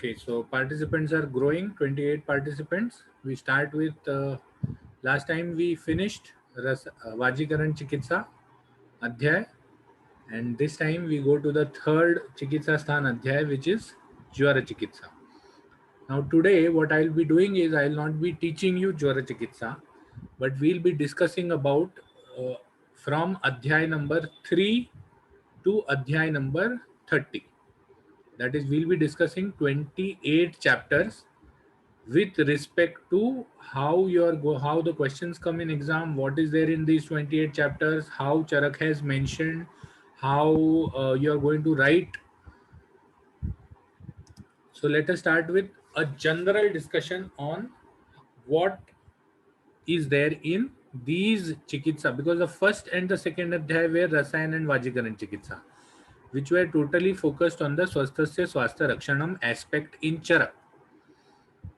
Okay, so participants are growing, 28 participants. We start with, last time we finished Vajikaran Chikitsa Adhyay, and this time we go to the third Chikitsa Sthan Adhyay, which is Jwara Chikitsa. Now today what I'll be doing is I'll not be teaching you Jwara Chikitsa, but we'll be discussing about uh, from Adhyay number 3 to Adhyay number 30. That is, we'll be discussing 28 chapters with respect to how the questions come in exam, what is there in these 28 chapters, how Charak has mentioned, how you are going to write. So let us start with a general discussion on what is there in these chikitsa, because the first and the second adhyay were Rasayan and Vajikaran Chikitsa, which were totally focused on the Swasthasya Swastha Rakshanam aspect in Charak.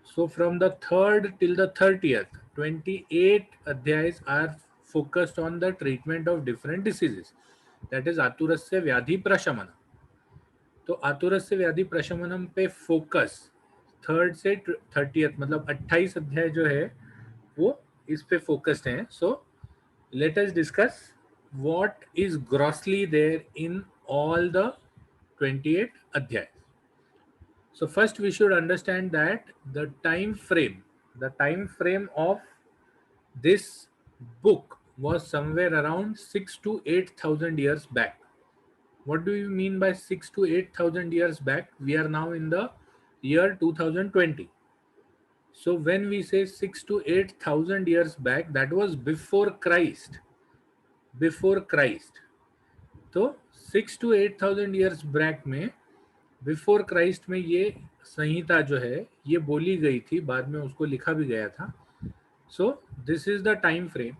So from the 3rd till the 30th, 28 adhyayas are focused on the treatment of different diseases. That is आतुरस्य व्याधि प्रशमन. तो आतुरस्य व्याधि प्रशमनम पे focus 3rd से 30th मतलब 28 अध्याय जो है वो इस पे फोकस्ड हैं. So let us discuss what is grossly there in all the 28 अध्याय. So first we should understand that the time frame of this book was somewhere around 6 to 8,000 years back. What do you mean by 6 to 8,000 years back? We are now in the year 2020. So when we say 6 to 8,000 years back, that was before Christ. Before Christ. तो 6 to 8,000 years back में before Christ में ये संहिता जो है ये बोली गई थी, बाद में उसको लिखा भी गया था. So this is the time frame.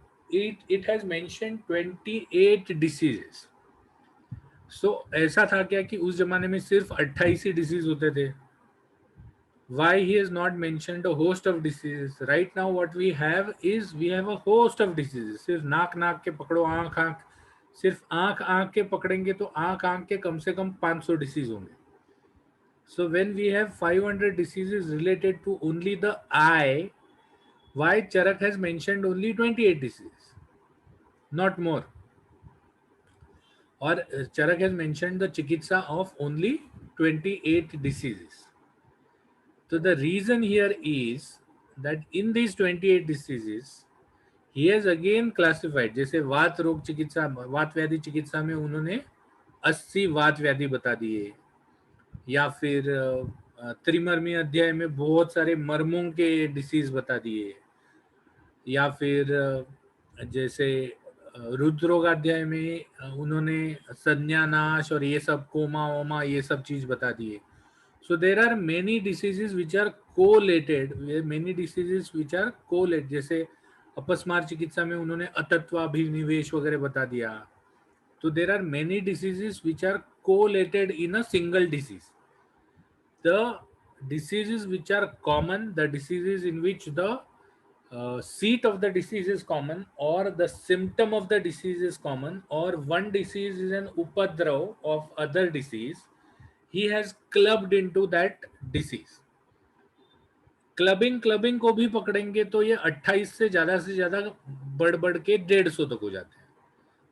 It has mention 28 diseases. सो ऐसा था क्या कि उस जमाने में सिर्फ 28 ही डिसीज होते थे. Why he has not mentioned a host of diseases? Right now what we have is we have a host of diseases. सिर्फ नाक नाक के पकड़ो, आंख आंख, सिर्फ आंख आंख के पकड़ेंगे तो आंख आंख के कम से कम 500 डिसीज होंगे. So when we have 500 diseases related to only the eye, why Charak has mentioned only 28 diseases, not more? Or Charak has mentioned the chikitsa of only 28 diseases. So the reason here is that in these 28 diseases, he has again classified. जैसे वात रोग चिकित्सा, वात व्याधि चिकित्सा में उन्होंने 80 वात व्याधि बता दिए, या फिर त्रिमर्मी अध्याय में बहुत सारे मर्मों के डिसीज बता दिए, या फिर जैसे रुद्रोगाध्याय में उन्होंने संज्ञानाश और ये सब कोमा वोमा ये सब चीज बता दिए. So there are many diseases which are collated, many diseases which are collate. जैसे अपस्मार चिकित्सा में उन्होंने अतत्वाभिनिवेश वगैरह बता दिया. तो there are many diseases which are collated in a single disease. The diseases which are common, the diseases in which the seat of the disease is common, or the symptom of the disease is common, or one disease is an upadrav of other disease, he has clubbed into that disease. Clubbing को भी पकड़ेंगे तो ये 28 से ज्यादा बढ़ के 150 तक हो जाते हैं.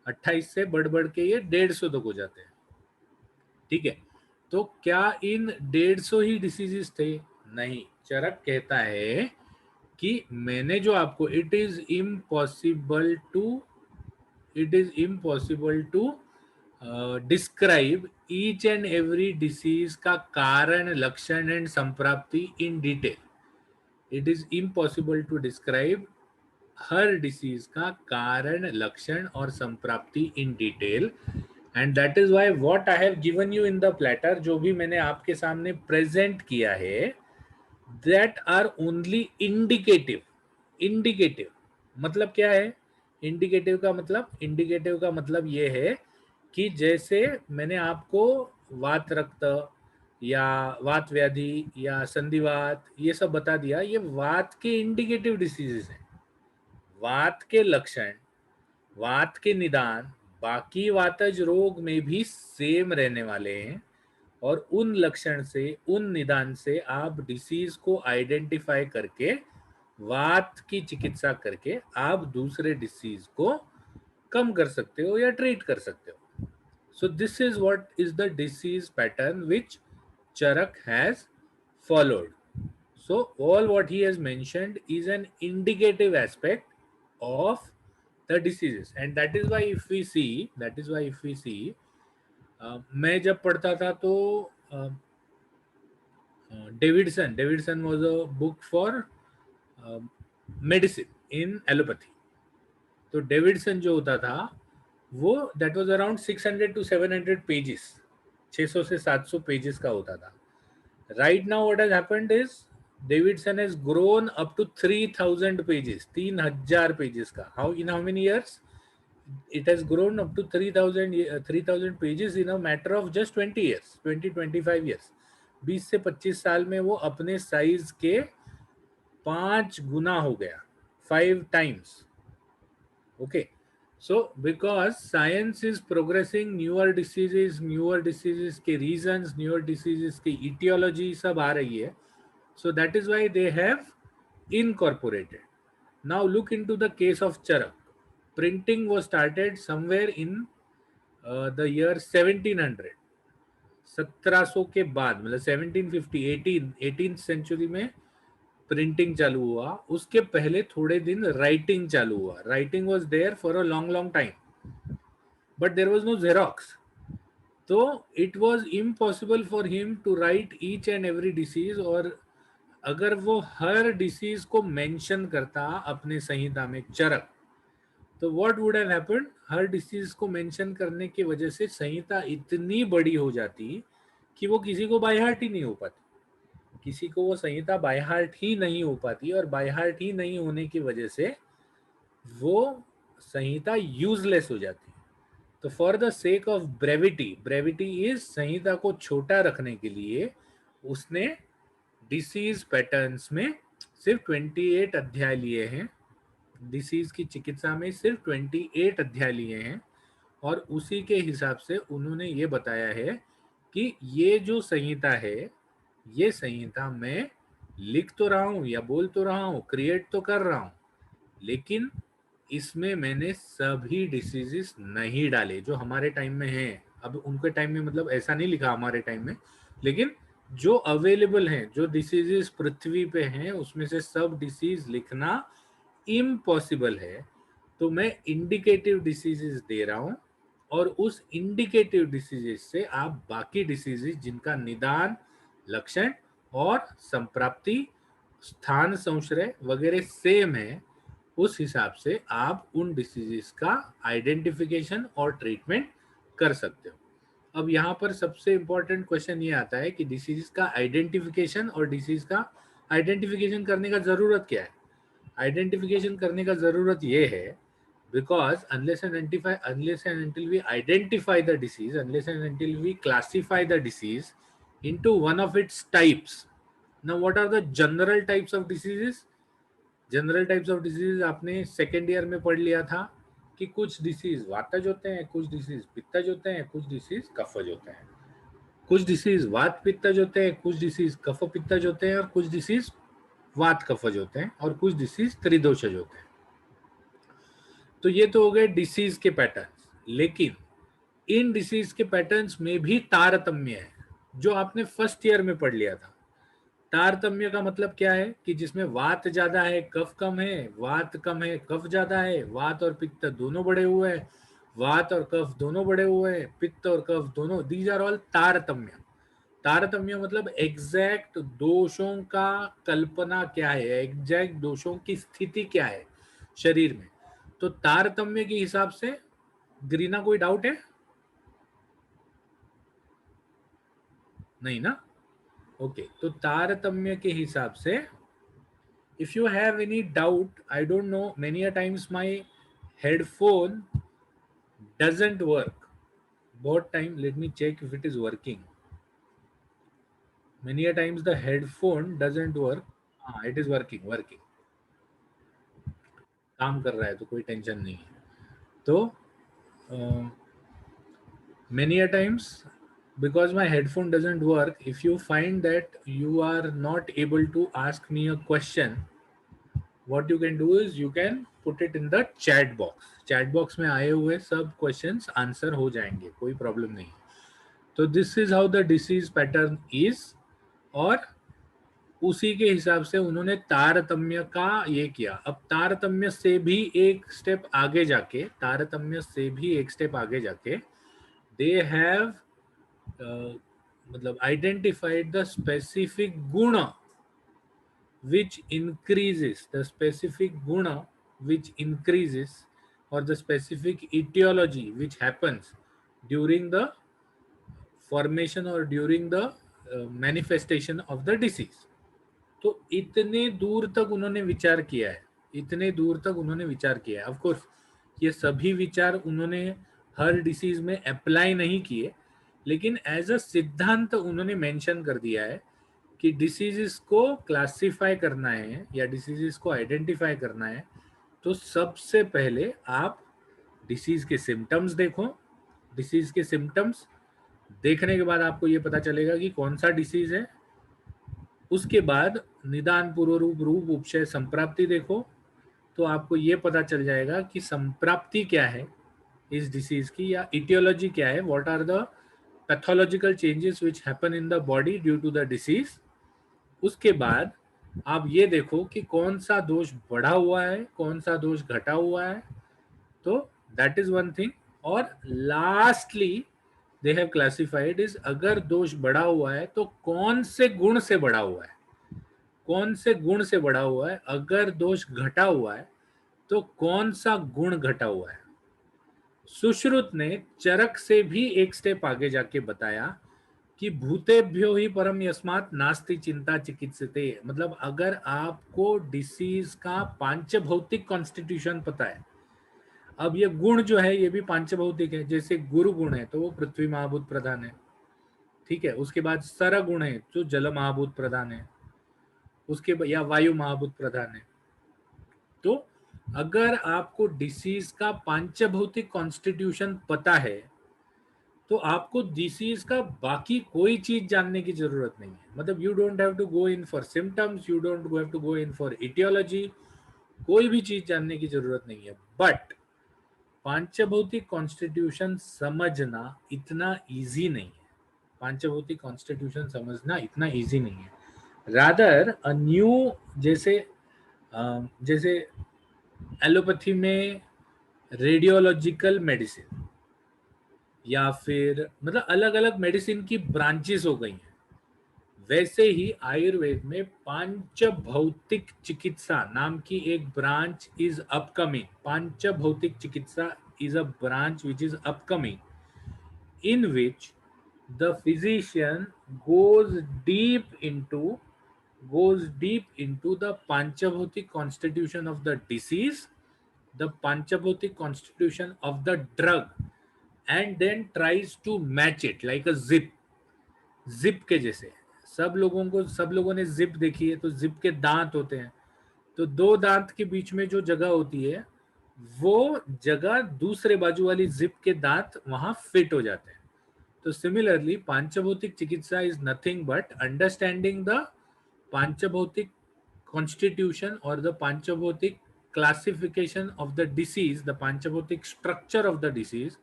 28 से बढ़ के ये 150 तक हो जाते हैं. ठीक है. तो क्या इन 150 ही डिसीजेस थे? नहीं. चरक कहता है कि मैंने जो आपको it is impossible to describe each and every disease का कारण, लक्षण एंड संप्राप्ति in detail. It is impossible to describe हर डिसीज का कारण, लक्षण और संप्राप्ति in detail. And that is why what I have given you in the platter, जो भी मैंने आपके सामने प्रेजेंट किया है, that are only indicative. Indicative मतलब क्या है? इंडिकेटिव का मतलब ये है कि जैसे मैंने आपको वात रक्त या वात व्याधि या संधिवात ये सब बता दिया, ये वात के इंडिकेटिव डिसीजेस हैं. वात के लक्षण, वात के निदान बाकी वातज रोग में भी सेम रहने वाले हैं, और उन लक्षण से, उन निदान से आप डिसीज को आइडेंटिफाई करके, वात की चिकित्सा करके आप दूसरे डिसीज को कम कर सकते हो या ट्रीट कर सकते हो. So this is what is the disease pattern which Charak has followed. So all what he has mentioned is an indicative aspect of the diseases, and that is why if we see मैं जब पढ़ता था तो Davidson was a book for medicine in allopathy. तो Davidson जो होता था वो that was around 600 to 700 pages, 600 से 700 पेजेस का होता था. Right now what has happened is Davidson has grown up to 3000 pages, 3000 pages का. How many years? It has grown up to 3000 pages in a matter of just 20 years, 20-25 years. 20 से 25 साल में वो अपने साइज के 5 गुना हो गया, 5 times. Okay. So because science is progressing, newer diseases के reasons, newer diseases की etiology सब आ रही है. So that is why they have incorporated. Now look into the case of Charak. Printing was started somewhere in the year 1700. 1700 के बाद, मतलब 1750, 18th century में printing चालू हुआ. उसके पहले थोड़े दिन राइटिंग चालू हुआ. Writing was there for a long long time, but there was no xerox. तो it was impossible for him to write each and every disease. और अगर वो हर डिसीज को मेंशन करता अपने संहिता में, चरक, तो what would have happened, her disease को मेंशन करने की वजह से संहिता इतनी बड़ी हो जाती कि वो किसी को बाय हार्ट ही नहीं हो पाती. किसी को वो संहिता बाय हार्ट ही नहीं हो पाती, और बाय हार्ट ही नहीं होने की वजह से वो संहिता यूजलेस हो जाती है. तो for the sake of brevity, brevity is Samhita को छोटा रखने के लिए उसने डिसीज पैटर्न्स में सिर्फ 28 अध्याय लिए हैं. डिसीज की चिकित्सा में सिर्फ 28 अध्याय लिए हैं, और उसी के हिसाब से उन्होंने ये बताया है कि ये जो संहिता है, ये संहिता मैं लिख तो रहा हूं या बोल तो रहा हूं, क्रिएट तो कर रहा हूं, लेकिन इसमें मैंने सभी डिसीजेस नहीं डाले जो हमारे टाइम में हैं. अब उनके टाइम में मतलब ऐसा नहीं लिखा हमारे टाइम में, लेकिन जो अवेलेबल हैं, जो डिसीजेस पृथ्वी पे हैं, उसमें से सब डिसीज लिखना इम्पॉसिबल है. तो मैं इंडिकेटिव डिसीजेस दे रहा हूं, और उस इंडिकेटिव डिसीजेस से आप बाकी डिसीजेस जिनका निदान, लक्षण और संप्राप्ति, स्थान संश्रय वगैरह सेम है, उस हिसाब से आप उन डिसीजेस का आइडेंटिफिकेशन और ट्रीटमेंट कर सकते हो. अब यहाँ पर सबसे इंपॉर्टेंट क्वेश्चन ये आता है कि डिसीज का आइडेंटिफिकेशन और डिसीज का आइडेंटिफिकेशन करने का जरूरत क्या है. आइडेंटिफिकेशन करने का जरूरत ये है because unless and until we identify the disease, unless and until we classify the disease into one of its types. Now what are the general types of diseases? General types of disease आपने second year में पढ़ लिया था कि कुछ disease वातज होते हैं, कुछ डिसीज पित्तज होते हैं, कुछ डिसीज कफज होते हैं. कुछ डिसीज वात पित्तज होते हैं, कुछ डिसीज कफ पित्तज होते हैं, और कुछ डिसीज वात कफज होते हैं, और कुछ डिसीज त्रिदोषज होते हैं. तो ये तो हो गए डिसीज के पैटर्न्स. लेकिन इन डिसीज के पैटर्न्स में भी तारतम्य है, जो आपने फर्स्ट ईयर में पढ़ लिया था. तारतम्य का मतलब क्या है कि जिसमें वात ज्यादा है कफ कम है, वात कम है कफ ज्यादा है, वात और पित्त दोनों बढ़े हुए हैं, वात और कफ दोनों बढ़े हुए हैं, पित्त और कफ दोनों. दीज आर ऑल तारतम्य. तारतम्य मतलब एग्जैक्ट दोषों का कल्पना क्या है, एग्जैक्ट दोषों की स्थिति क्या है शरीर में. तो तारतम्य के हिसाब से ग्रीना कोई डाउट है? नहीं ना. ओके. तो तारतम्य के हिसाब से if you have any doubt, I don't know, many a times my headphone doesn't work. Both time, let me check if it is working. Many a times the headphone doesn't work. हाँ, it is working. काम कर रहा है तो कोई tension नहीं है. तो many a times because my headphone doesn't work. If you find that you are not able to ask me a question, what you can do is you can put it in the chat box में आए हुए सब questions answer हो जाएंगे, कोई problem नहीं है. तो this is how the disease pattern is. और उसी के हिसाब से उन्होंने तारतम्य का ये किया. अब तारतम्य से भी एक स्टेप आगे जाके, दे हैव मतलब आइडेंटिफाइड द स्पेसिफिक गुण which increases the specific guna which increases, or the specific etiology which happens during the formation or during the manifestation of the disease. तो इतने दूर तक उन्होंने विचार किया है, ऑफ कोर्स ये सभी विचार उन्होंने हर डिसीज में अप्लाई नहीं किए, लेकिन एज अ सिद्धांत उन्होंने मेंशन कर दिया है कि डिसीजेस को क्लासिफाई करना है या डिसीजेस को आइडेंटिफाई करना है तो सबसे पहले आप डिसीज के सिम्टम्स देखो. डिसीज के सिम्टम्स देखने के बाद आपको ये पता चलेगा कि कौन सा डिसीज है. उसके बाद निदान पूर्वरूप रूप उपशय संप्राप्ति देखो, तो आपको ये पता चल जाएगा कि संप्राप्ति क्या है इस डिसीज की, या इटियोलॉजी क्या है, what are the pathological changes which happen in the body due to the disease. उसके बाद आप ये देखो कि कौन सा दोष बढ़ा हुआ है, कौन सा दोष घटा हुआ है. तो दैट इज वन थिंग. और lastly they have classified is, अगर दोष बढ़ा हुआ है तो कौन से गुण से बढ़ा हुआ है, अगर दोष घटा हुआ है तो कौन सा गुण घटा हुआ है. सुश्रुत ने चरक से भी एक स्टेप आगे जाके बताया कि भूतेभ्यो ही परम यस्मात् नास्ति चिंता चिकित्सते. मतलब अगर आपको डिसीज का पांच भौतिक कॉन्स्टिट्यूशन पता है, अब ये गुण जो है ये भी पांच भौतिक है. जैसे गुरु गुण है तो वो पृथ्वी महाभूत प्रधान है, ठीक है. उसके बाद सर गुण है जो जल महाभूत प्रधान है, उसके या वायु महाभूत प्रधान है. तो अगर आपको डिसीज का पांच भौतिक कॉन्स्टिट्यूशन पता है तो आपको डिसीज का बाकी कोई चीज जानने की जरूरत नहीं है. मतलब you don't have to go in for symptoms, you don't have to go in for aetiology, कोई भी चीज जानने की जरूरत नहीं है. बट पांचभौतिक कॉन्स्टिट्यूशन समझना इतना इजी नहीं है. पांचभौतिक कॉन्स्टिट्यूशन समझना इतना इजी नहीं है. रादर अ न्यू, जैसे एलोपैथी में रेडियोलॉजिकल मेडिसिन, या फिर मतलब अलग अलग मेडिसिन की ब्रांचेस हो गई हैं, वैसे ही आयुर्वेद में पांच भौतिक चिकित्सा नाम की एक ब्रांच इज अपकमिंग. पांच भौतिक चिकित्सा is a branch which is upcoming, in which the physician goes deep into the panchabhutic constitution of the disease, the panchabhutic constitution of the drug, and then tries to match it like a zip के जैसे. सब लोगों ने zip देखी है, तो zip के दांत होते हैं, तो दो दांत के बीच में जो जगह होती है वो जगह दूसरे बाजू वाली जिप के दांत वहां फिट हो जाते हैं. तो सिमिलरली पांचभौतिक चिकित्सा is nothing but understanding the पांचभौतिक constitution or the panchabhotic classification of the disease, the panchabhotic structure of the disease,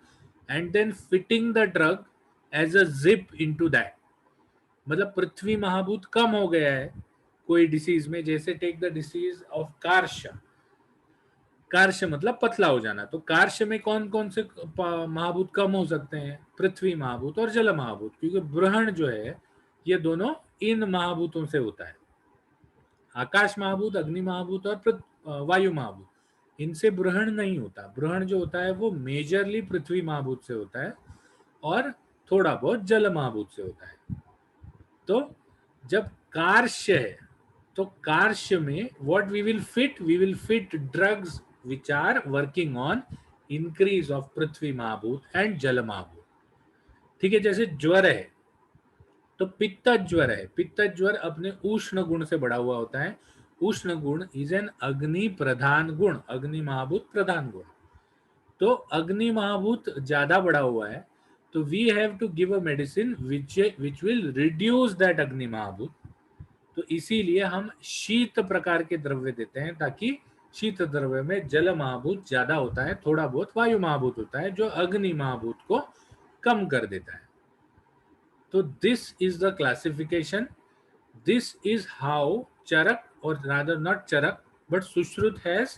and then fitting the drug as a zip into that. मतलब पृथ्वी महाभूत कम हो गया है कोई डिसीज में, जैसे टेक द डिसीज ऑफ कार्श. कार्श मतलब पतला हो जाना. तो कार्श में कौन कौन से महाभूत कम हो सकते हैं? पृथ्वी महाभूत और जल महाभूत, क्योंकि ब्रहण जो है ये दोनों इन महाभूतों से होता है. आकाश महाभूत, अग्नि महाभूत और वायु महाभूत, इनसे ब्रहण नहीं होता. ब्रहण जो होता है वो मेजरली पृथ्वी महाभूत से होता है और थोड़ा बहुत जल महाभूत से होता है. तो जब कार्श्य है तो कार्श्य में what we will fit drugs which are working on increase of पृथ्वी महाभूत एंड जल महाभूत. ठीक है. जैसे ज्वर है तो पित्त ज्वर है, पित्त ज्वर अपने उष्ण गुण से बढ़ा हुआ होता है. उष्ण गुण इज एन अग्नि प्रधान गुण, अग्नि महाभूत प्रधान गुण. तो अग्नि महाभूत ज्यादा बढ़ा हुआ है तो we have to give a medicine which will reduce that agni mahabhuta. तो इसीलिए हम शीत प्रकार के द्रव्य देते हैं, ताकि शीत द्रव्य में जल महाभूत ज्यादा होता है, थोड़ा बहुत वायु महाभूत होता है, जो अग्नि महाभूत को कम कर देता है। तो this is the classification, this is how Charaka, और rather not charak but Sushruta has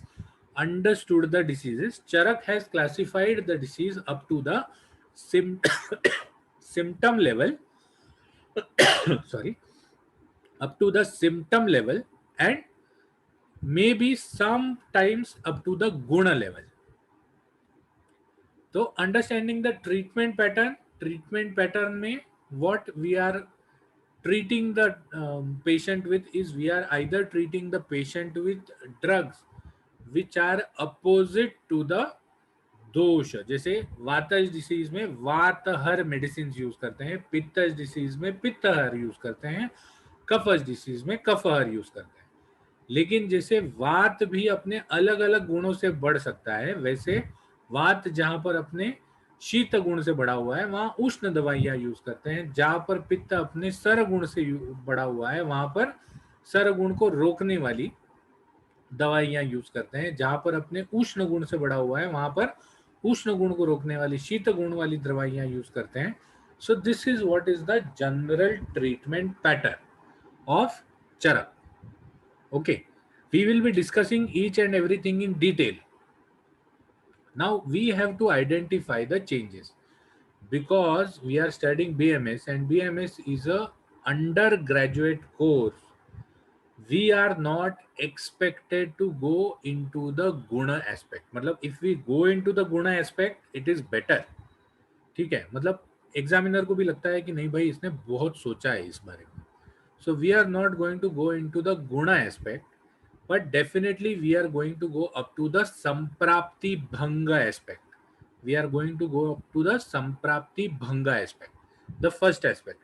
understood the diseases. Charak has classified the disease up to the sim- symptom level sorry, up to the symptom level, and maybe sometimes up to the guna level. तो understanding the treatment pattern में what we are treating the patient with is, we are either treating the patient with drugs which are opposite to the दोष। जैसे वातज disease में वातहर medicine use करते हैं, पित्तज disease में पित्तहर use करते हैं, कफज डिसीज में कफहर यूज करते हैं। लेकिन जैसे वात भी अपने अलग अलग गुणों से बढ़ सकता है, वैसे वात जहां पर अपने शीत गुण से बढ़ा हुआ है वहां उष्ण दवाइयां यूज करते हैं, जहां पर पित्त अपने सर गुण से बढ़ा हुआ है वहां पर सर गुण को रोकने वाली दवाइयां यूज करते हैं, जहां पर अपने उष्ण गुण से बढ़ा हुआ है वहां पर उष्ण गुण को रोकने वाली शीत गुण वाली दवाइयां यूज करते हैं। So this is what is the general treatment pattern of Charak. Okay, we will be discussing each and everything in detail. Now we have to identify the changes, because we are studying BMS and BMS is a undergraduate course. We are not expected to go into the guna aspect. मतलब if we go into the guna aspect, it is better. ठीक है, मतलब examiner को भी लगता है कि नहीं भाई इसने बहुत सोचा है इस बारे में। So we are not going to go into the guna aspect, but definitely we are going to go up to the samprapti bhanga aspect. We are going to go up to the samprapti bhanga aspect, the first aspect.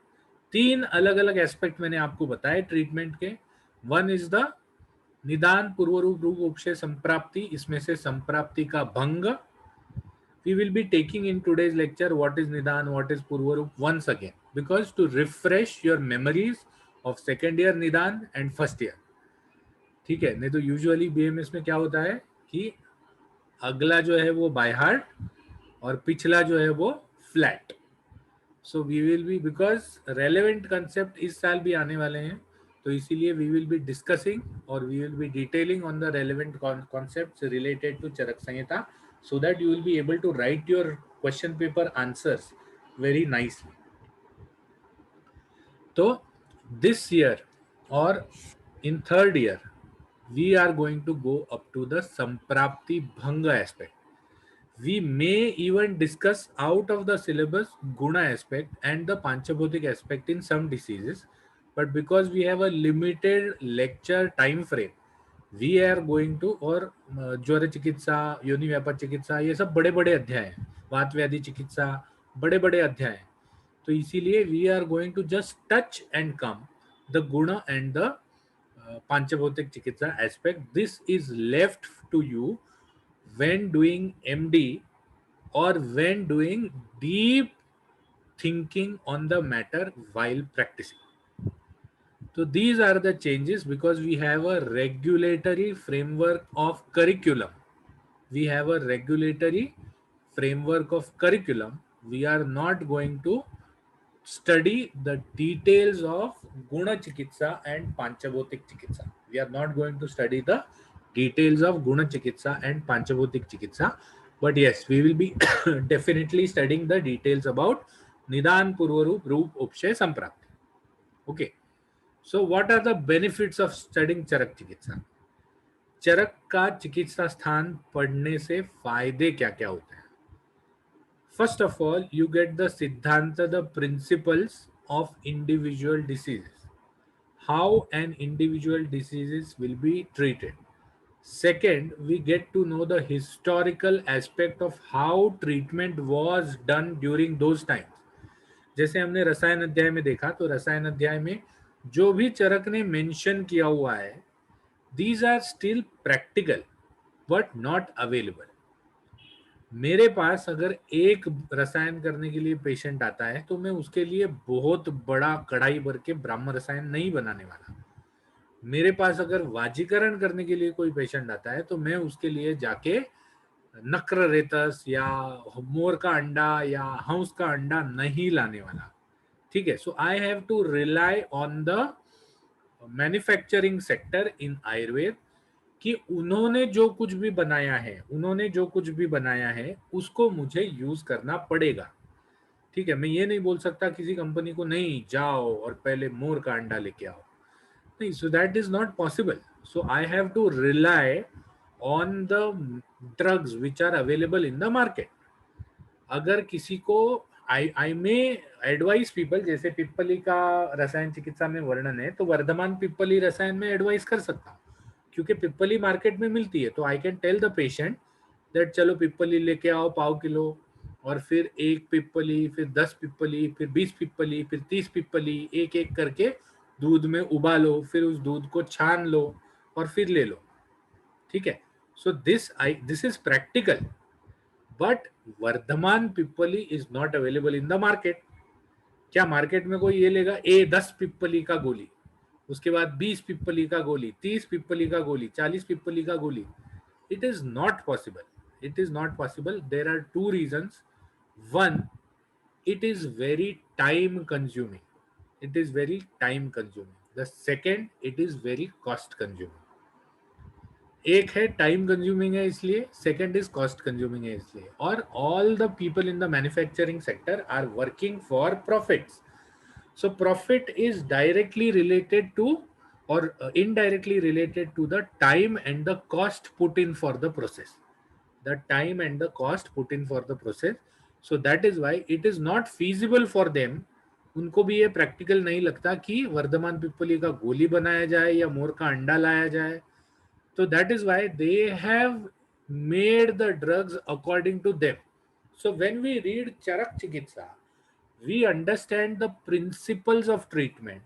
तीन अलग अलग aspect मैंने आपको बताए treatment के। One is the निदान पूर्व रूप रूप उपशय संप्राप्ति, इसमें से संप्राप्ति का भंग। We will be taking in today's lecture what is Nidan, what is Purvarup once again, because to refresh your memories of second year Nidan and first year. ठीक है, नहीं तो यूजुअली बीएमएस में क्या होता है कि अगला जो है वो बाय हार्ट और पिछला जो है वो flat. So we will be, because relevant concept इस साल भी आने वाले हैं, तो इसीलिए वी विल बी डिस्कसिंग और we will be detailing on the relevant concepts related to Charak Samhita, so that you will be able to write your question paper answers very nicely. So this year or in third year we are going to go up to the samprapti bhanga aspect. We may even discuss out of the syllabus guna aspect and the panchabhotik aspect in some diseases, but because we have a limited lecture time frame, we are going to, और ज्वर चिकित्सा, योनि व्यापार चिकित्सा, ये सब बड़े बड़े अध्याय हैं, वात व्याधि चिकित्सा बड़े बड़े अध्याय हैं, तो इसीलिए we are going to just touch and come the guna and the panchbhautik chikitsa aspect. This is left to you when doing MD or when doing deep thinking on the matter while practicing. So these are the changes, because we have a regulatory framework of curriculum. We have a regulatory framework of curriculum. We are not going to study the details of Guna Chikitsa and Panchabhotik Chikitsa. We are not going to study the details of Guna Chikitsa and Panchabhotik Chikitsa. But yes, we will be definitely studying the details about Nidan Purvarup Roop Upshay Samprapti. Okay. So what are the benefits of studying चरक चिकित्सा? चरक का चिकित्सा स्थान पढ़ने से फायदे क्या क्या होते हैं? First of all, you get the siddhanta, the principles of individual diseases, how an individual diseases will be treated. Second, we get to know the historical aspect of how treatment was done during those times. जैसे हमने रसायन अध्याय में देखा, तो रसायन अध्याय में जो भी चरक ने मेंशन किया हुआ है, these are still practical but not available. मेरे पास अगर एक रसायन करने के लिए पेशेंट आता है तो मैं उसके लिए बहुत बड़ा कढ़ाई भर के ब्राह्मण रसायन नहीं बनाने वाला। मेरे पास अगर वाजीकरण करने के लिए कोई पेशेंट आता है तो मैं उसके लिए जाके नक्र रेतस या मोर का अंडा या हंस का अंडा नहीं लाने वाला। ठीक है, so I have to rely on the manufacturing sector in Ayurveda कि उन्होंने जो कुछ भी बनाया है, उन्होंने जो कुछ भी बनाया है उसको मुझे यूज करना पड़ेगा। ठीक है, मैं ये नहीं बोल सकता किसी कंपनी को नहीं जाओ और पहले मोर का अंडा लेके आओ, नहीं, so that is not possible. So I have to rely on the drugs which are available in the market. अगर किसी को आई आई मे एडवाइस पीपल, जैसे पिप्पली का रसायन चिकित्सा में वर्णन है तो वर्धमान पिप्पली रसायन में एडवाइस कर सकता हूँ, क्योंकि पिप्पली मार्केट में मिलती है। तो I can tell the patient that चलो पिप्पली लेके आओ ½ किलो, और फिर एक पिप्पली, फिर 10 पिप्पली, फिर 20 पिप्पली, फिर 30 पिप्पली, एक एक करके दूध में उबालो, फिर उस दूध को छान लो और फिर ले लो। ठीक है, so this is practical, but वर्धमान पिप्पली is not available in the market. क्या मार्केट में कोई ये लेगा 10 पिप्पली का गोली, उसके बाद 20 पिप्पली का गोली, 30 पिप्पली का गोली, 40 पिप्पली का गोली? It is not possible, it is not possible. There are two reasons. One, it is very time consuming, it is very time consuming. The second, it is very cost consuming। एक है टाइम कंज्यूमिंग है इसलिए, second is cost consuming है इसलिए, और all the people in the manufacturing sector are working for profits. So profit is directly related to or indirectly related to the time and the cost put in for the process, the time and the cost put in for the process। so that is why it is not feasible for them। उनको भी ये practical नहीं लगता कि वर्धमान पिपली का गोली बनाया जाए या मोर का अंडा लाया जाए। so that is why they have made the drugs according to them। So when we read Charak Chikitsa, we understand the principles of treatment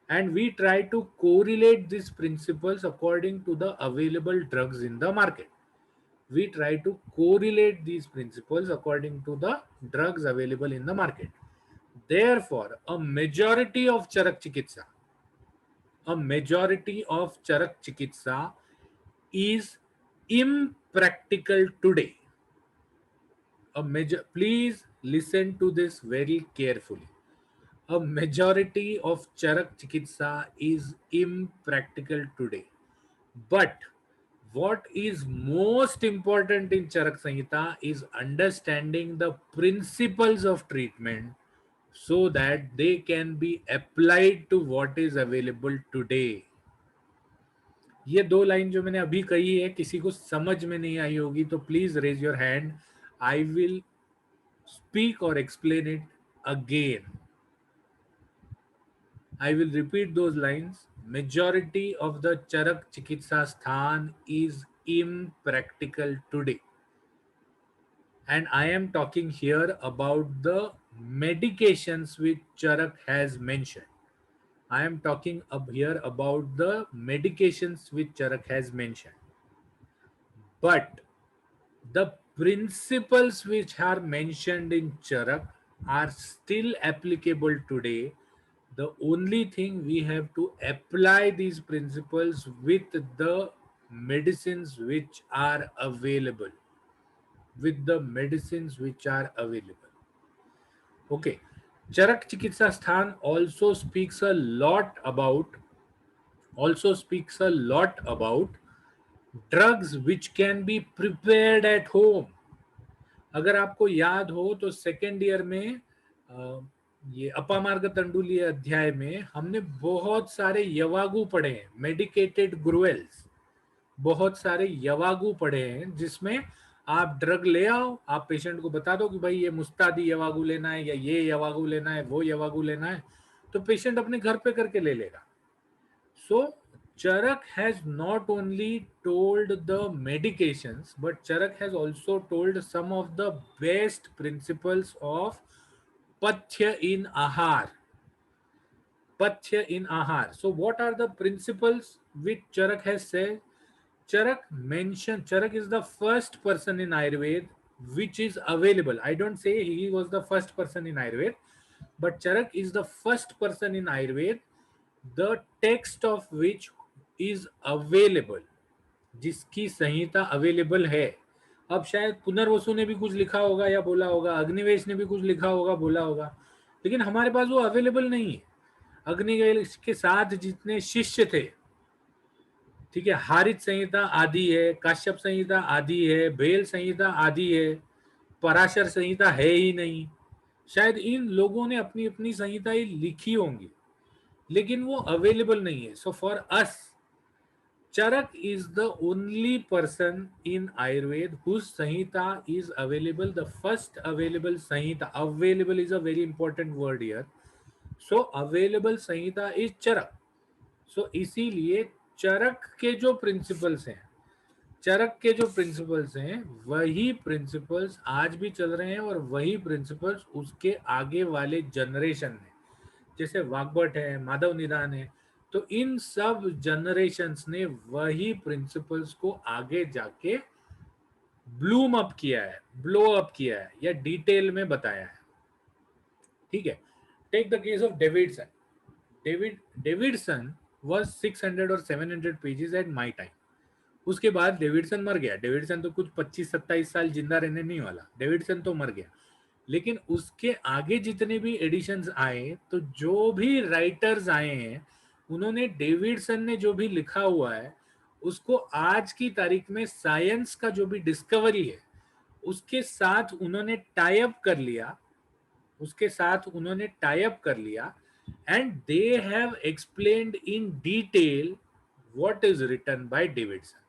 and we try to correlate these principles according to the available drugs in the market। We try to correlate these principles according to the drugs available in the market। Therefore, a majority of Charak Chikitsa is impractical today। Please listen to this very carefully। A majority of Charak Chikitsa is impractical today. But what is most important in Charak Samhita is understanding the principles of treatment so that they can be applied to what is available today। ये दो line जो मैंने अभी कही है किसी को समझ में नहीं आई होगी तो please raise your hand. I will speak और explain it again. I will repeat those lines. Majority of the Charaka Chikitsa Sthana is impractical today, and I am talking here about the medications which Charak has mentioned। I am talking up here about the medications which Charak has mentioned, but the principles which are mentioned in Charak are still applicable today। The only thing we have to apply these principles with the medicines which are available, with the medicines which are available। Okay, Charak Chikitsa Sthan also speaks a lot about drugs which can be prepared at home। अगर आपको याद हो तो second year में ये अपामार्ग तंडुलीय अध्याय में हमने बहुत सारे यवागु पढ़े हैं, मेडिकेटेड ग्रुएल्स। बहुत सारे यवागु पढ़े हैं जिसमें आप ड्रग ले आओ, आप पेशेंट को बता दो कि भाई ये मुस्तादी यवागु लेना है या ये यवागु लेना है, वो यवागु लेना है, तो पेशेंट अपने घर पे करके ले लेगा। So Charak has not only told the medications, but Charak has also told some of the best principles of Pathya in Ahar। Pathya in Ahar. So what are the principles which Charak has said? Charak is the first person in Ayurveda which is available. I don't say he was the first person in Ayurveda, but Charak is the first person in Ayurveda, the text of which is available, जिसकी संहिता available है. अब शायद पुनर्वसु ने भी कुछ लिखा होगा या बोला होगा, अग्निवेश ने भी कुछ लिखा होगा, बोला होगा, लेकिन हमारे पास वो अवेलेबल नहीं है. अग्निवेश के साथ जितने शिष्य थे, ठीक है, हारित संहिता आदि है, काश्यप संहिता आदि है, बेल संहिता आदि है, पराशर संहिता है ही नहीं. शायद इन लोगों ने अपनी अपनी संहिताएं लिखी होंगी, लेकिन वो अवेलेबल नहीं है. So for us, Charak is the only person in Ayurveda whose Samhita is available, the first available Samhita. Available is a very important word here. So available Samhita is Charak. So इसीलिए चरक के जो principles हैं, चरक के जो principles हैं, वही principles आज भी चल रहे हैं और वही प्रिंसिपल्स उसके आगे वाले जनरेशन में, जैसे वाग्भट है, माधव निदान है, तो इन सब जनरेशंस ने वही प्रिंसिपल्स को आगे जाके ब्लूम अप किया है, ब्लो अप किया है, या डिटेल में बताया है. ठीक है, take the case of Davidson. Davidson was 600 और 700 पेजेस एट माय टाइम. उसके बाद डेविडसन मर गया. डेविडसन तो कुछ 25-27 साल जिंदा रहने नहीं वाला. डेविडसन तो मर गया, लेकिन उसके आगे जितने भी एडिशंस आए, तो जो भी राइटर्स आए हैं, उन्होंने डेविडसन ने जो भी लिखा हुआ है उसको आज की तारीख में साइंस का जो भी डिस्कवरी है उसके साथ उन्होंने टाई अप कर लिया, उसके साथ उन्होंने टाई अप कर लिया, and they have explained in detail what is written by Davidson.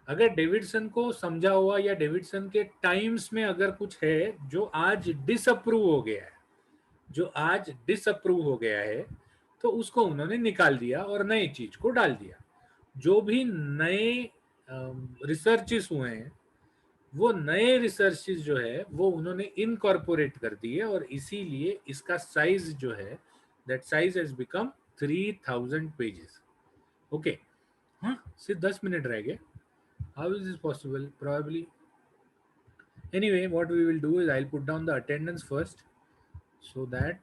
अगर डेविडसन को समझा हुआ या डेविडसन के टाइम्स में अगर कुछ है जो आज डिसअप्रूव हो गया है, जो आज डिसअप्रूव हो गया है, तो उसको उन्होंने निकाल दिया और नई चीज को डाल दिया. जो भी नए रिसर्चेस हुए हैं, वो नए रिसर्चेस जो है वो उन्होंने इनकॉर्पोरेट कर दिए, और इसीलिए इसका साइज जो है, that size has become 3000 pages. Okay, हाँ, सिर्फ 10 मिनट रह गए. How is this possible? Probably. Anyway, what we will do is I'll put down the attendance first, so that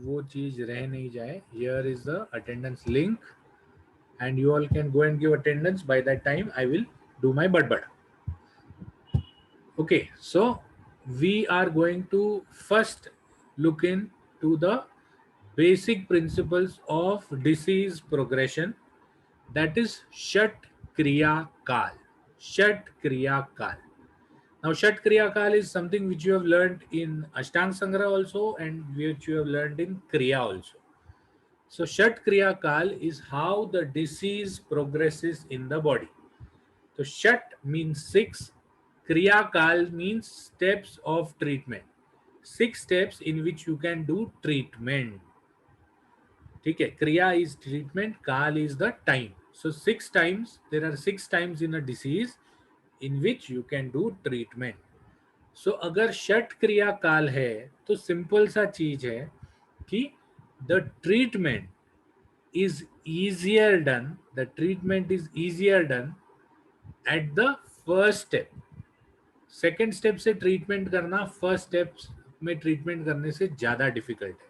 वो चीज रह नहीं जाए. Here is the attendance link, and you all can go and give attendance. By that time, I will do my bud. Okay, so we are going to first look into the basic principles of disease progression. That is Shat Kriya Kal. Shat Kriya Kal. Now, Shat Kriya Kal is something which you have learned in Ashtang Sangra also, and which you have learned in Kriya also. So, Shat Kriya Kal is how the disease progresses in the body. So, Shat means 6, Kriya Kal means steps of treatment. 6 steps in which you can do treatment. ठीक है, क्रिया is treatment, काल is the time. So 6 times, there are 6 times in a disease in which you can do treatment. सो अगर षट क्रिया काल है तो simple सा चीज है कि the treatment is easier done, the treatment is easier done at the first step. Second step से ट्रीटमेंट करना फर्स्ट स्टेप में ट्रीटमेंट करने से ज्यादा डिफिकल्ट है.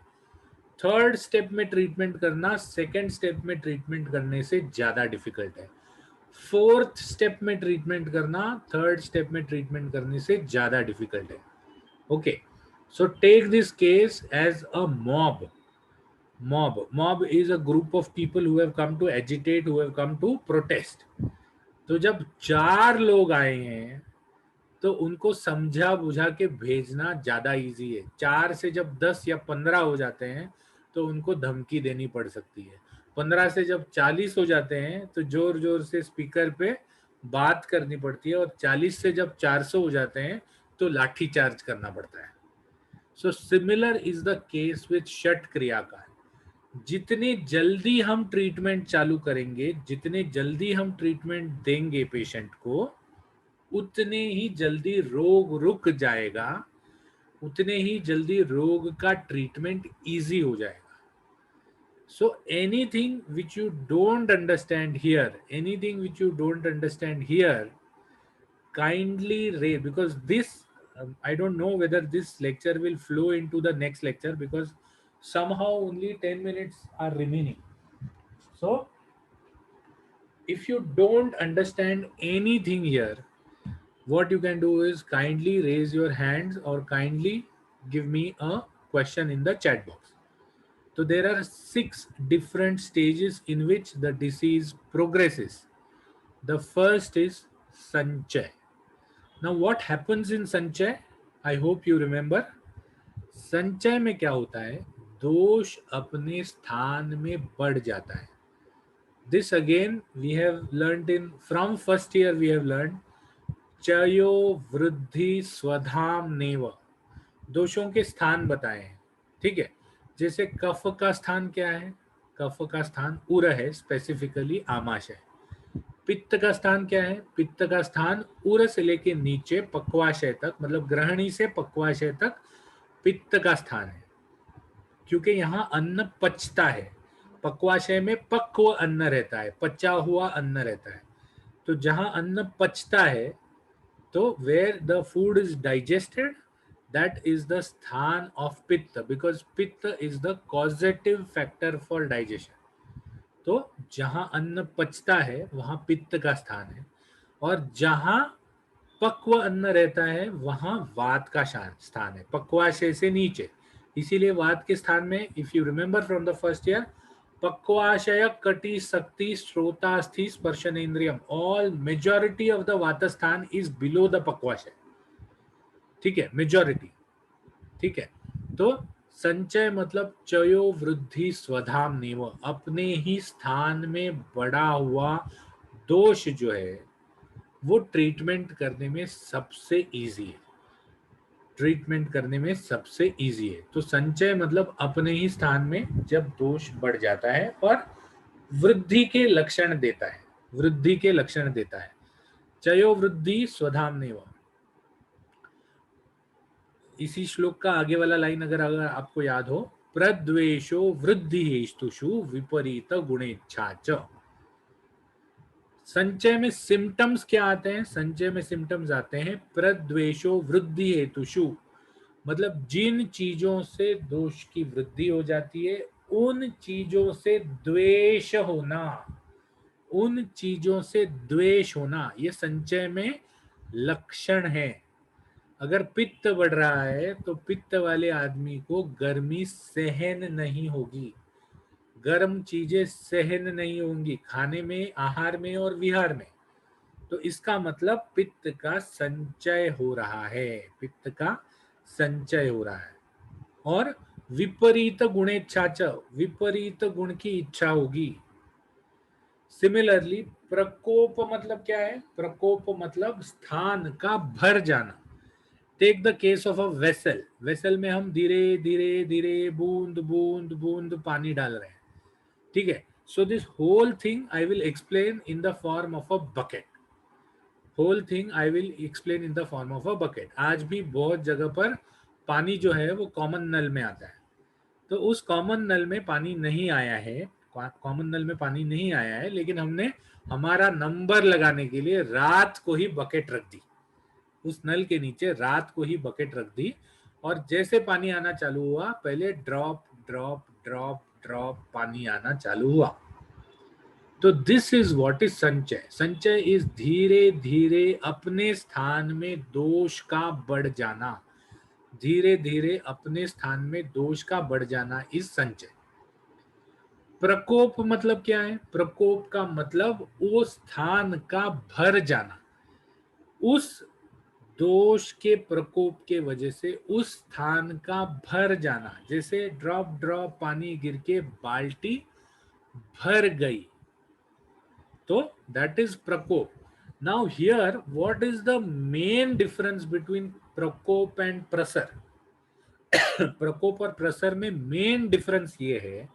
थर्ड स्टेप में ट्रीटमेंट करना सेकेंड स्टेप में ट्रीटमेंट करने से ज्यादा डिफिकल्ट है. फोर्थ स्टेप में ट्रीटमेंट करना थर्ड स्टेप में ट्रीटमेंट करने से ज्यादा डिफिकल्ट है. Okay, so take this case as a mob. Mob is a group of people who have come to agitate, who have come to protest. तो जब 4 लोग आए हैं तो उनको समझा बुझा के भेजना ज्यादा इजी है. 4 से जब 10 या 15 हो जाते हैं तो उनको धमकी देनी पड़ सकती है. 15 से जब 40 हो जाते हैं तो जोर जोर से स्पीकर पे बात करनी पड़ती है, और 40 से जब 400 हो जाते हैं तो लाठी चार्ज करना पड़ता है. So similar is the case with षट क्रिया काल. जितनी जल्दी हम ट्रीटमेंट चालू करेंगे, जितने जल्दी हम ट्रीटमेंट देंगे पेशेंट को, उतने ही जल्दी रोग रुक जाएगा, उतने ही जल्दी रोग का ट्रीटमेंट इजी हो जाएगा. So anything which you don't understand here, kindly raise, because this I don't know whether this lecture will flow into the next lecture because somehow only 10 minutes are remaining. So, if you don't understand anything here, what you can do is kindly raise your hands or kindly give me a question in the chat box. So, there are 6 different stages in which the disease progresses. The first is Sanchay. Now, what happens in Sanchay? I hope you remember. संचय में क्या होता है, दोष अपने स्थान में बढ़ जाता है. This again we have learned in from first year. We have learn chayo vriddhi स्वधाम नेव, दोषों के स्थान बताए हैं. ठीक है, जैसे कफ का स्थान क्या है, कफ का स्थान उर है, स्पेसिफिकली आमाशय. पित्त का स्थान क्या है, पित्त का स्थान उर से लेके नीचे पक्वाशय तक, मतलब ग्रहणी से पक्वाशय तक पित्त का स्थान है, क्योंकि यहाँ अन्न पचता है. पक्वाशय में पक्व अन्न रहता है, पचा हुआ अन्न रहता है. तो जहाँ अन्न पचता है, तो where the food is digested, that is the sthan of pitta, because pitta is the causative factor for digestion. तो जहां अन्न पचता है वहां पित्त का स्थान है, और जहां पक्व अन्न रहता है वहां वात का स्थान है, पक्वाशय से नीचे. इसीलिए वात के स्थान में, if you remember from the first year, पक्वाशय कटी शक्ति श्रोतास्थि स्पर्शनेन्द्रियम, ऑल मेजॉरिटी ऑफ द वात स्थान इज बिलो द पक्वाशय. ठीक है, मेजॉरिटी. ठीक है, तो संचय मतलब चयो वृद्धि स्वधाम नेव, अपने ही स्थान में बड़ा हुआ दोष जो है वो ट्रीटमेंट करने में सबसे इजी है, ट्रीटमेंट करने में सबसे इजी है. तो संचय मतलब अपने ही स्थान में जब दोष बढ़ जाता है और वृद्धि के लक्षण देता है, वृद्धि के लक्षण देता है. चयो वृद्धि स्वधाम नेव. इसी श्लोक का आगे वाला लाइन अगर आपको याद हो, प्रद्वेषो वृद्धि हेतुषु विपरीत गुणेच्छा च. संचय में सिम्टम्स क्या आते हैं, संचय में सिम्टम्स आते हैं प्रद्वेषो वृद्धि हेतुषु, मतलब जिन चीजों से दोष की वृद्धि हो जाती है उन चीजों से द्वेष होना, उन चीजों से द्वेष होना, ये संचय में लक्षण है. अगर पित्त बढ़ रहा है तो पित्त वाले आदमी को गर्मी सहन नहीं होगी, गर्म चीजें सहन नहीं होंगी खाने में, आहार में और विहार में. तो इसका मतलब पित्त का संचय हो रहा है, पित्त का संचय हो रहा है. और विपरीत गुणेच्छा च, विपरीत गुण की इच्छा होगी. सिमिलरली प्रकोप मतलब क्या है, प्रकोप मतलब स्थान का भर जाना. Take the case of a vessel, vessel में हम धीरे धीरे धीरे बूंद बूंद बूंद पानी डाल रहे हैं. ठीक है, so this whole thing I will explain in the form of a bucket. Whole thing I will explain in the form of a bucket. आज भी बहुत जगह पर पानी जो है वो कॉमन नल में आता है, तो उस कॉमन नल में पानी नहीं आया है, कॉमन नल में पानी नहीं आया है, लेकिन हमने हमारा नंबर लगाने के लिए रात को ही बकेट रख दी, उस नल के नीचे रात को ही बकेट रख दी, और जैसे पानी आना चालू हुआ पहले ड्रॉप ड्रॉप ड्रॉप ड्रॉप पानी आना चालू हुआ. तो दिस इज व्हाट इज संचय. संचय इज धीरे धीरे अपने स्थान में दोष का बढ़ जाना, धीरे धीरे अपने स्थान में दोष का बढ़ जाना इज संचय. प्रकोप मतलब क्या है, प्रकोप का मतलब वो स्थान का भर जाना, उस दोष के प्रकोप के वजह से उस स्थान का भर जाना. जैसे ड्रॉप ड्रॉप पानी गिर के बाल्टी भर गई, तो दैट इज प्रकोप. Now here what is the main difference between प्रकोप एंड प्रसर. प्रकोप और प्रसर में मेन डिफरेंस ये है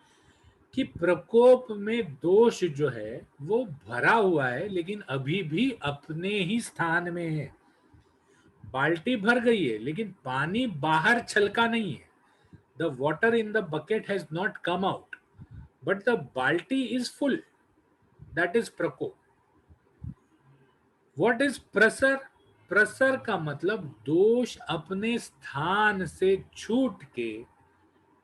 कि प्रकोप में दोष जो है वो भरा हुआ है लेकिन अभी भी अपने ही स्थान में है. बाल्टी भर गई है लेकिन पानी बाहर छलका नहीं है. The water in the bucket has not come out but the बाल्टी इज फुल. दैट इज प्रकोप. व्हाट इज प्रसर. प्रसर का मतलब दोष अपने स्थान से छूट के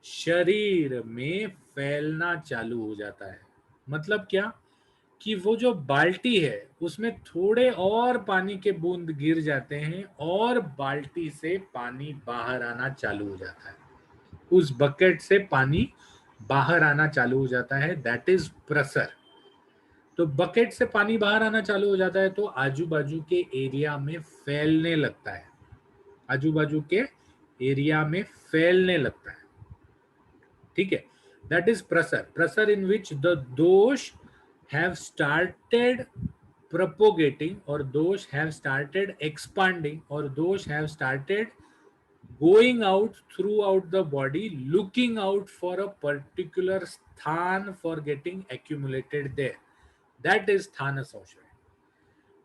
शरीर में फैलना चालू हो जाता है। मतलब क्या कि वो जो बाल्टी है उसमें थोड़े और पानी के बूंद गिर जाते हैं और बाल्टी से पानी बाहर आना चालू हो जाता है, उस बकेट से पानी बाहर आना चालू हो जाता है, दैट इज प्रेशर। तो बकेट से पानी बाहर आना चालू हो जाता है तो आजू बाजू के एरिया में फैलने लगता है, आजू बाजू के एरिया में फैलने लगता है। ठीक है, that is pressure. Pressure in which the दोष have started propagating or those have started expanding or those have started going out throughout the body looking out for a particular sthan for getting accumulated there, that is sthana संशय।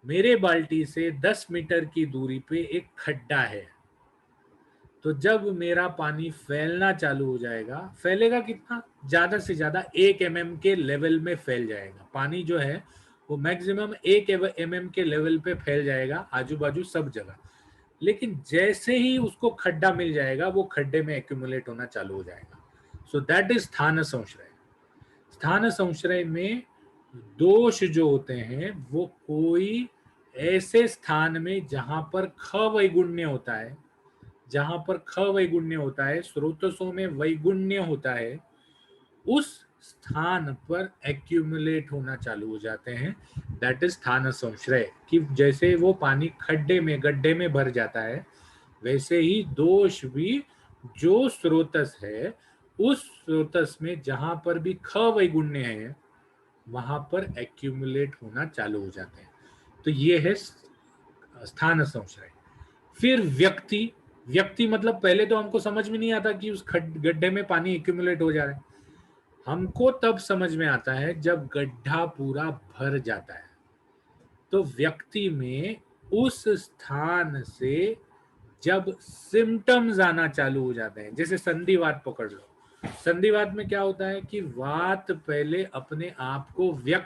मेरे बाल्टी से 10 metre की दूरी पे एक खड्डा है, तो जब मेरा पानी फैलना चालू हो जाएगा, फैलेगा कितना, ज्यादा से ज्यादा 1 mm के लेवल में फैल जाएगा पानी जो है, वो मैक्सिमम 1 mm के लेवल पे फैल जाएगा आजू बाजू सब जगह। लेकिन जैसे ही उसको खड्डा मिल जाएगा वो खड्डे में एक्यूमुलेट होना चालू हो जाएगा। सो दैट इज स्थान संश्रय। स्थान संश्रय में दोष जो होते हैं वो कोई ऐसे स्थान में जहां पर ख वैगुण्य होता है, जहां पर ख वैगुण्य होता है, स्रोतसों में वैगुण्य होता है, उस स्थान पर एक्यूमुलेट होना चालू हो जाते हैं, दैट इज स्थान संश्रय। कि जैसे वो पानी खड्डे में गड्ढे में भर जाता है, वैसे ही दोष भी जो स्रोतस है उस स्रोतस में जहां पर भी ख वैगुण्य है वहां पर एक्यूमुलेट होना चालू हो जाते हैं। तो ये है स्थान संश्रय। फिर व्यक्ति, व्यक्ति मतलब पहले तो हमको समझ में नहीं आता कि उस गड्ढे में पानी एक्यूमुलेट हो जा रहा है, हमको तब समझ में आता है जब गड्ढा पूरा भर जाता है। तो व्यक्ति में उस स्थान से जब सिम्टम्स आना चालू हो जाते हैं, जैसे संधिवात पकड़ लो, संधिवात में क्या होता है कि वात पहले अपने आप को व्यक्त